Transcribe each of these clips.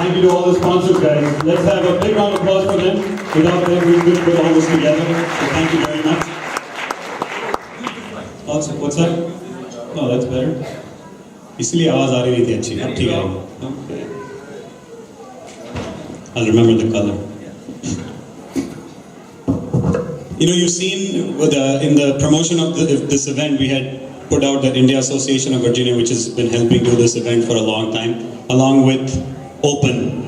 thank you to all the sponsors, guys. Let's have a big round of applause for them. Without them, we couldn't put all this together. So thank you very much. Also, what's that? Oh, that's better. इसलिए आवाज आ रही थी अच्छी. अब ठीक है. Okay. I'll remember the color. You know, you've seen in the promotion of this event, we had put out the India Association of Virginia, which has been helping do this event for a long time, along with Open,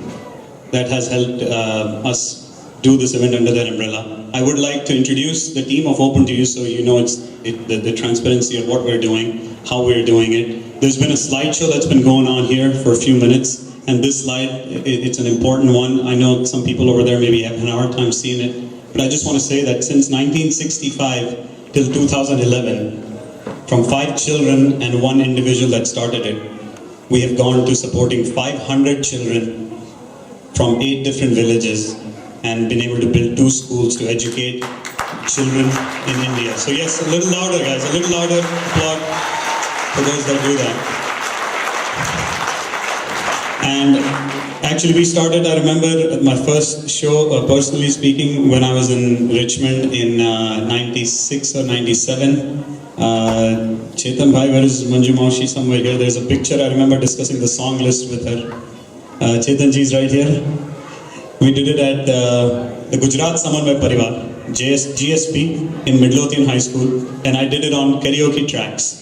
that has helped us do this event under their umbrella. I would like to introduce the team of Open to you so you know the transparency of what we're doing, how we're doing it. There's been a slideshow that's been going on here for a few minutes, and this slide, it's an important one. I know some people over there maybe have a hard time seeing it, but I just want to say that since 1965 till 2011, from 5 children and 1 individual that started it, we have gone to supporting 500 children from 8 different villages and been able to build 2 schools to educate children in India. So yes, a little louder guys, a little louder applaud for those that do that. And actually we started, I remember my first show, personally speaking, when I was in Richmond in 96 or 97. Chetan Bhai, where is Manju Maushi? Somewhere here. There's a picture. I remember discussing the song list with her. Chetan ji is right here. We did it at the Gujarat Samanvay Parivar, GSP, in Midlothian High School, and I did it on karaoke tracks.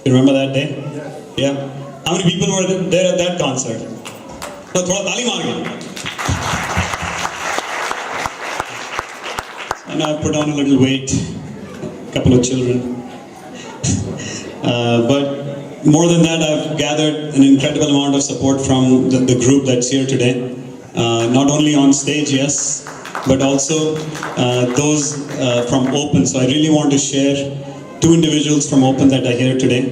You remember that day? Yeah. How many people were there at that concert? No, thoda taali maar gaye. And I put on a little weight, a couple of children. But more than that, I've gathered an incredible amount of support from the group that's here today. Not only on stage, yes, but also those from Open. So I really want to share 2 individuals from Open that are here today.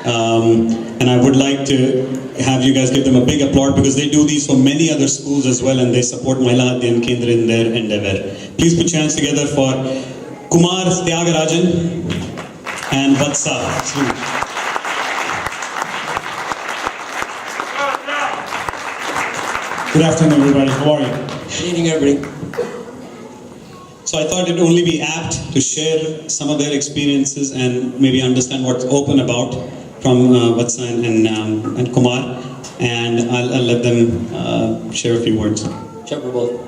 And I would like to have you guys give them a big applaud because they do these for many other schools as well, and they support Mahila Adhyan Kendra in their endeavor. Please put your hands together for Kumar Tyagarajan and Vatsa. Good afternoon, everybody. How are you? Good evening, everybody. So I thought it'd only be apt to share some of their experiences and maybe understand what's Open about from Vatsa and Kumar, and I'll let them share a few words. Sure, Prabhu.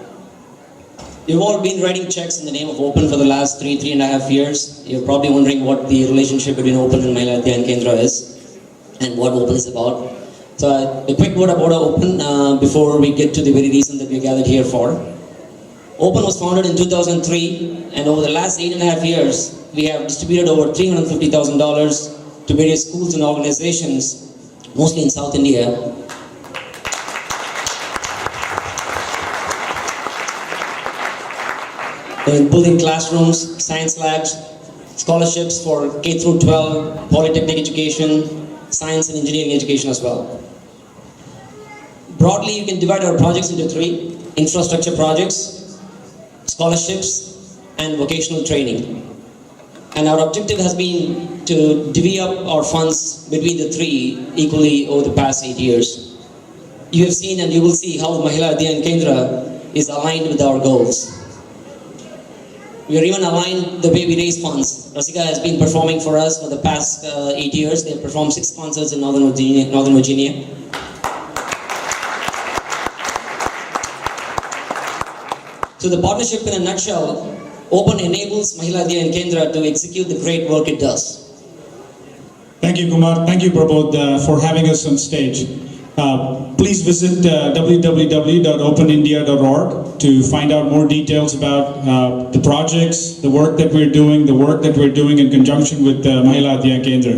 You've all been writing checks in the name of Open for the last 3.5 years. You're probably wondering what the relationship between Open and Mahila Adhyan Kendra is and what Open is about. So a quick word about Open before we get to the very reason that we gathered here for. Open was founded in 2003, and over the last 8.5 years, we have distributed over $350,000 to various schools and organizations, mostly in South India. In building classrooms, science labs, scholarships for K through 12, polytechnic education, science and engineering education as well. Broadly, you can divide our projects into 3: infrastructure projects, scholarships, and vocational training. And our objective has been to divvy up our funds between the 3 equally over the past 8 years. You have seen and you will see how Mahila Adhyan Kendra is aligned with our goals. We are even aligned the way we raise funds. Rasika has been performing for us for the past 8 years. They have performed 6 concerts in Northern Virginia. So the partnership in a nutshell, Open enables Mahila Adhyan Kendra to execute the great work it does. Thank you, Kumar. Thank you, Prabodh, for having us on stage. Please visit www.openindia.org to find out more details about the projects, the work that we're doing, in conjunction with Mahila Adhyan Kendra.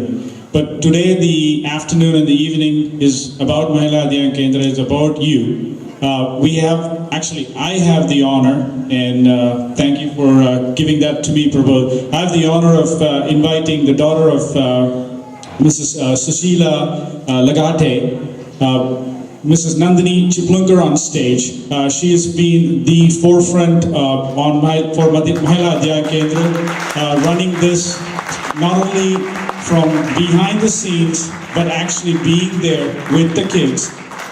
But today, the afternoon and the evening is about Mahila Adhyan Kendra, it's about you. I have the honor, and thank you for giving that to me, Prabodh. I have the honor of inviting the daughter of Mrs. Sushila Lagate, Mrs. Nandini Chiplunkar on stage. She has been the forefront for Mahila Adhyan Kendra, running this not only from behind the scenes, but actually being there with the kids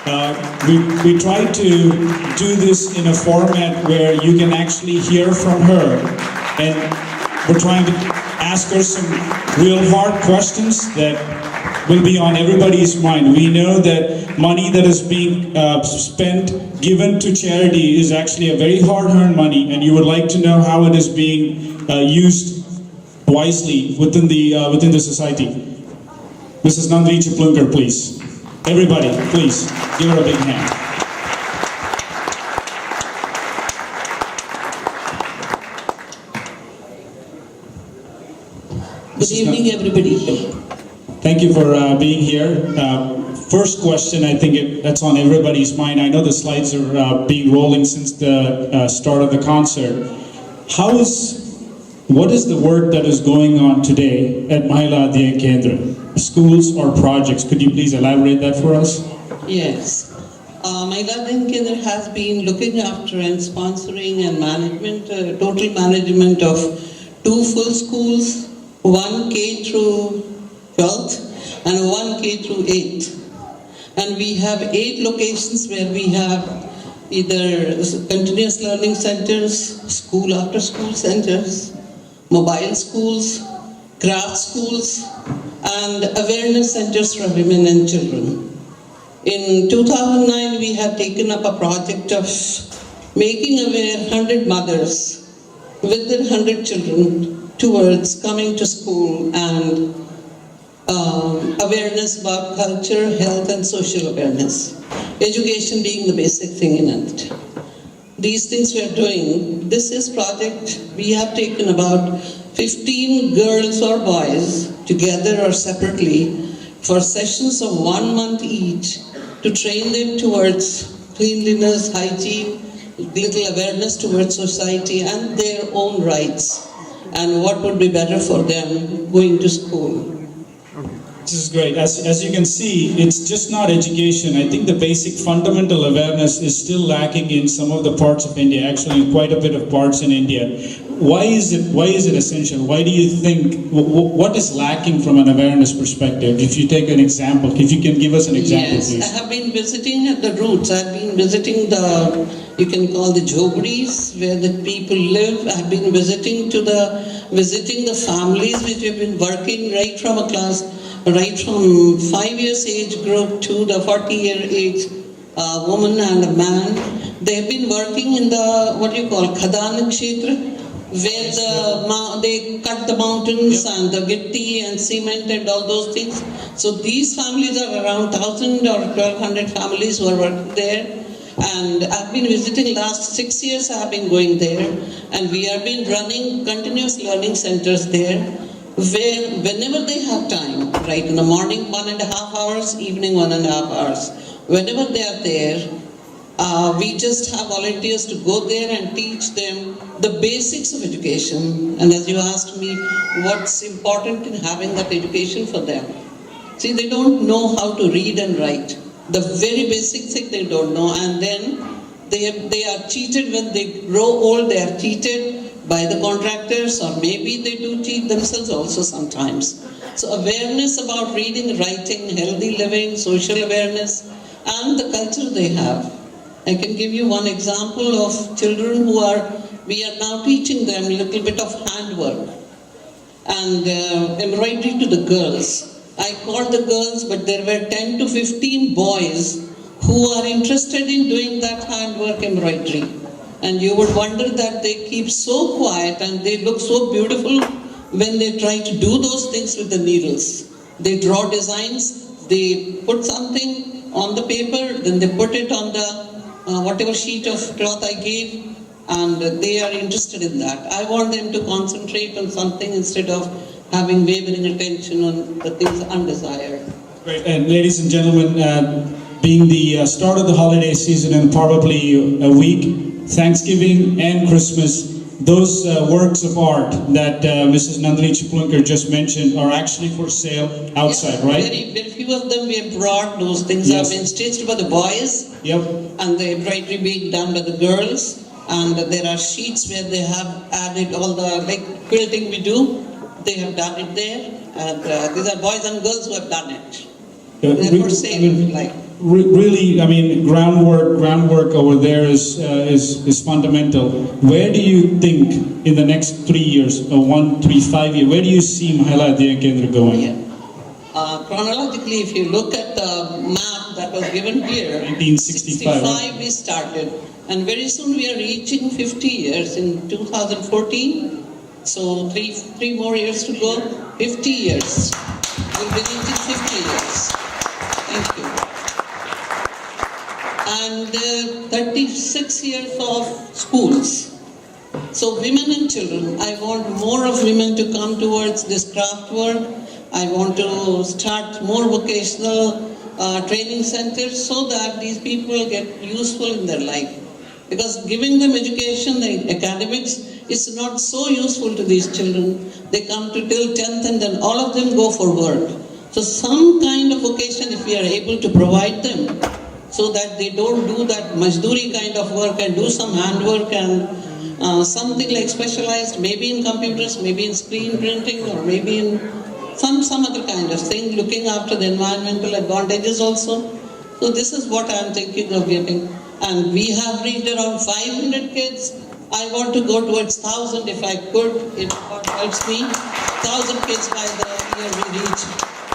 We try to do this in a format where you can actually hear from her, and we're trying to ask her some real hard questions that will be on everybody's mind. We know that money that is being spent, given to charity, is actually a very hard-earned money, and you would like to know how it is being used wisely within the society. Mrs. Nandri Chiplunker, please. Everybody, please give her a big hand. Good evening, everybody. Thank you for being here. First question, I think that's on everybody's mind. I know the slides are being rolling since the start of the concert. What is the work that is going on today at Mahila Adhyan Kendra? Schools or projects? Could you please elaborate that for us? Yes. Mahila Adhyan Kendra has been looking after and sponsoring and total management of 2 full schools, 1 K through 12th and 1 K through 8th. And we have 8 locations where we have either continuous learning centers, school after school centers, mobile schools, craft schools, and awareness centers for women and children. In 2009, we had taken up a project of making aware 100 mothers with their 100 children towards coming to school and awareness about culture, health, and social awareness. Education being the basic thing in it. These things we are doing, this is project, we have taken about 15 girls or boys together or separately for sessions of 1 month each to train them towards cleanliness, hygiene, little awareness towards society and their own rights and what would be better for them going to school. This is great. As you can see, it's just not education. I think the basic fundamental awareness is still lacking in some of the parts of India, actually in quite a bit of parts in India. Why is it essential? Why do you think, what is lacking from an awareness perspective? If you take an example, if you can give us an example, yes, please. I have been visiting at the roots. I've been visiting you can call the jhoguris where the people live. I've been visiting the families which have been working right from 5 years age group to the 40-year age woman and a man. They've been working in the, Khadan Kshetra, where they cut the mountains and the gitti and cement and all those things. So these families are around 1,000 or 1,200 families who are working there. And I've been visiting last 6 years. I have been going there, and we have been running continuous learning centers there, where whenever they have time, right in the morning 1.5 hours, evening 1.5 hours, whenever they are there, we just have volunteers to go there and teach them the basics of education. And as you asked me, what's important in having that education for them? See, they don't know how to read and write. The very basic thing they don't know, and then they are cheated when they grow old. They are cheated by the contractors, or maybe they do cheat themselves also sometimes. So awareness about reading, writing, healthy living, social awareness, and the culture they have. I can give you one example of children we are now teaching them a little bit of handwork and embroidery to the girls. I called the girls, but there were 10 to 15 boys who are interested in doing that handwork embroidery. And you would wonder that they keep so quiet and they look so beautiful when they try to do those things with the needles. They draw designs, they put something on the paper, then they put it on the whatever sheet of cloth I gave, and they are interested in that. I want them to concentrate on something instead of having wavering attention on the things undesired. Great. And ladies and gentlemen, being the start of the holiday season and probably a week, Thanksgiving and Christmas, those works of art that Mrs. Nandini Chiplunker just mentioned are actually for sale outside, right? Very few of them we have brought. Those things Yes. have been stitched by the boys, Yep. and the embroidery being done by the girls. And there are sheets where they have added all the quilting we do. They have done it there, and these are boys and girls who have done it. They're for sale, really, I mean, groundwork over there is fundamental. Where do you think in the next 3 years, or 1, 3, 5 years, where do you see Mahila Adhyayana Kendra going? Yeah. Chronologically, if you look at the map that was given here, 1965. 65 we started, and very soon we are reaching 50 years in 2014. So three more years to go. 50 years. We'll be reaching 50 years. Thank you. And 36 years of schools. So women and children, I want more of women to come towards this craft work. I want to start more vocational training centers so that these people get useful in their life. Because giving them education, the academics, is not so useful to these children. They come to till 10th and then all of them go for work. So some kind of vocation, if we are able to provide them, so that they don't do that majduri kind of work and do some handwork and something like specialized, maybe in computers, maybe in screen printing, or maybe in some other kind of thing, looking after the environmental advantages also. So this is what I am thinking of getting. And we have reached around 500 kids. I want to go towards 1,000 if I could, if God helps me. 1,000 kids by the year we reach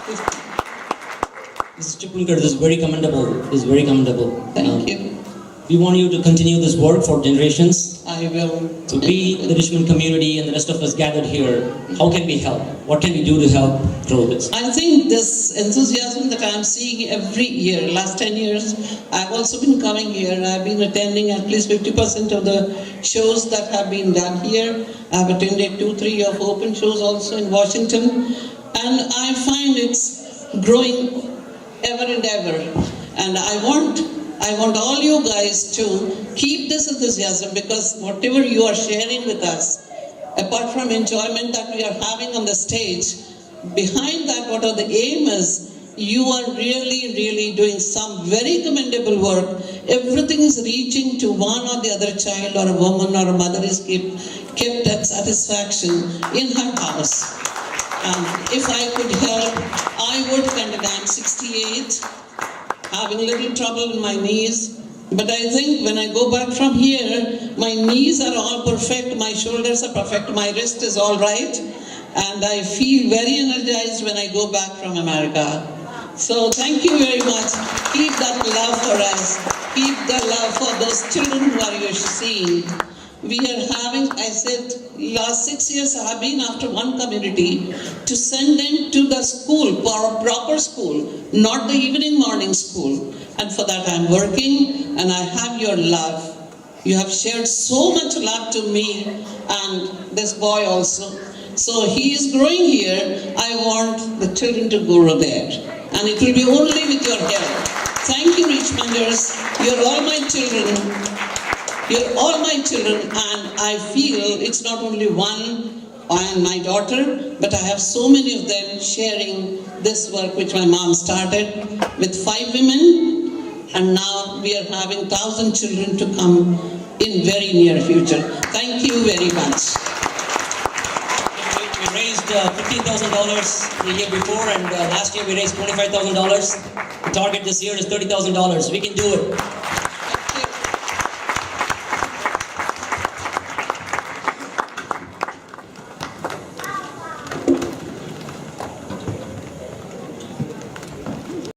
50. Mrs. Chipulkar, this is very commendable. This is very commendable. Thank you. We want you to continue this work for generations. I will. So we, the Richmond community, and the rest of us gathered here, how can we help? What can we do to help grow this? I think this enthusiasm that I'm seeing every year, last 10 years, I've also been coming here. I've been attending at least 50% of the shows that have been done here. I've attended 2-3 of open shows also in Washington. And I find it's growing ever and ever. And I want all you guys to keep this enthusiasm, because whatever you are sharing with us, apart from enjoyment that we are having on the stage, behind that, what are the aim is, you are really doing some very commendable work. Everything is reaching to one or the other child or a woman or a mother is kept at satisfaction in her house. And if I could help, I would. And I'm 68, having a little trouble in my knees. But I think when I go back from here, my knees are all perfect, my shoulders are perfect, my wrist is all right. And I feel very energized when I go back from America. So thank you very much. Keep that love for us. Keep the love for those children who are you're seeing. We are having, I said, last 6 years I have been after one community to send them to the school, proper school, not the evening morning school. And for that I'm working, and I have your love. You have shared so much love to me and this boy also. So he is growing here. I want the children to grow there. And it will be only with your help. Thank you, Richmonders. You're all my children. You're all my children, and I feel it's not only one and my daughter, but I have so many of them sharing this work which my mom started with 5 women, and now we are having 1,000 children to come in very near future. Thank you very much. We raised $15,000 the year before, and last year we raised $25,000. The target this year is $30,000. We can do it.